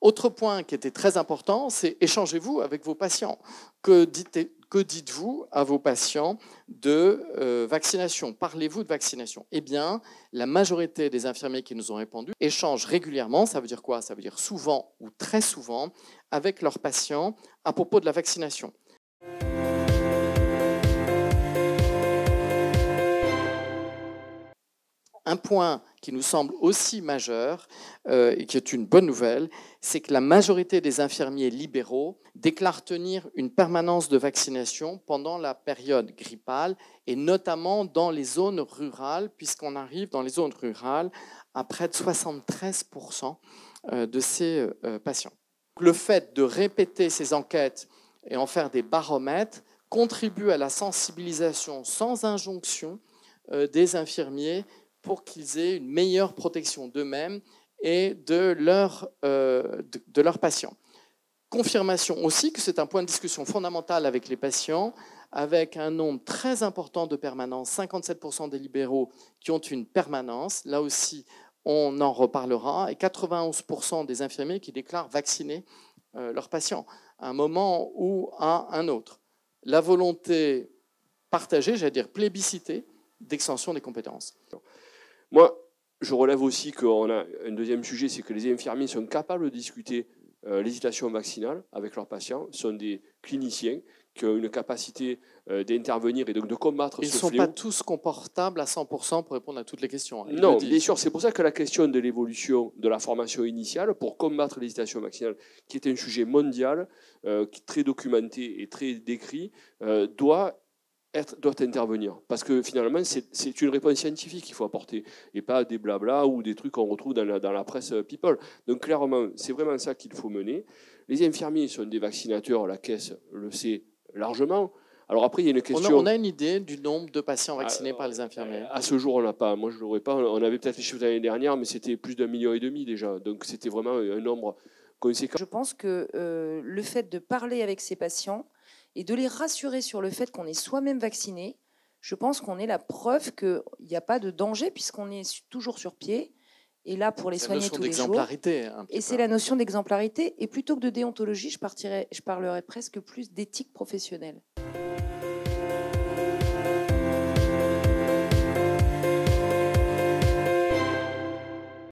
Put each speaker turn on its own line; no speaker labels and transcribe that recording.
Autre point qui était très important, c'est échangez-vous avec vos patients. Que dites-vous à vos patients de vaccination? Parlez-vous de vaccination? Eh bien, la majorité des infirmiers qui nous ont répondu échangent régulièrement, ça veut dire quoi? Ça veut dire souvent ou très souvent, avec leurs patients à propos de la vaccination. Un point qui nous semble aussi majeur et qui est une bonne nouvelle, c'est que la majorité des infirmiers libéraux déclarent tenir une permanence de vaccination pendant la période grippale et notamment dans les zones rurales, puisqu'on arrive dans les zones rurales à près de 73% de ces patients. Le fait de répéter ces enquêtes et en faire des baromètres contribue à la sensibilisation sans injonction des infirmiers pour qu'ils aient une meilleure protection d'eux-mêmes et de leurs patients. Confirmation aussi que c'est un point de discussion fondamental avec les patients, avec un nombre très important de permanences, 57% des libéraux qui ont une permanence, là aussi on en reparlera, et 91% des infirmiers qui déclarent vacciner leurs patients à un moment ou à un autre. La volonté partagée, j'allais dire plébiscitée, d'extension des compétences.
Moi, je relève aussi qu'on a un deuxième sujet, c'est que les infirmiers sont capables de discuter l'hésitation vaccinale avec leurs patients, sont des cliniciens qui ont une capacité d'intervenir et donc de combattre ce fléau.
Ils ne sont pas tous confortables à 100% pour répondre à toutes les questions.
Non, bien sûr, c'est pour ça que la question de l'évolution de la formation initiale pour combattre l'hésitation vaccinale, qui est un sujet mondial, très documenté et très décrit, doit intervenir. Parce que finalement, c'est une réponse scientifique qu'il faut apporter et pas des blabla ou des trucs qu'on retrouve dans la presse people. Donc clairement, c'est vraiment ça qu'il faut mener. Les infirmiers sont des vaccinateurs, la caisse le sait largement. Alors après, il y a une question...
On a une idée du nombre de patients vaccinés par les infirmiers?
À ce jour, on n'a pas. Moi, je ne l'aurais pas. On avait peut-être les chiffres de l'année dernière, mais c'était plus d'1,5 million déjà. Donc c'était vraiment un nombre conséquent.
Je pense que le fait de parler avec ces patients et de les rassurer sur le fait qu'on est soi-même vacciné, je pense qu'on est la preuve qu'il n'y a pas de danger puisqu'on est toujours sur pied et là pour les soigner tous les jours. Et c'est la notion d'exemplarité. Et plutôt que de déontologie, je parlerais presque plus d'éthique professionnelle.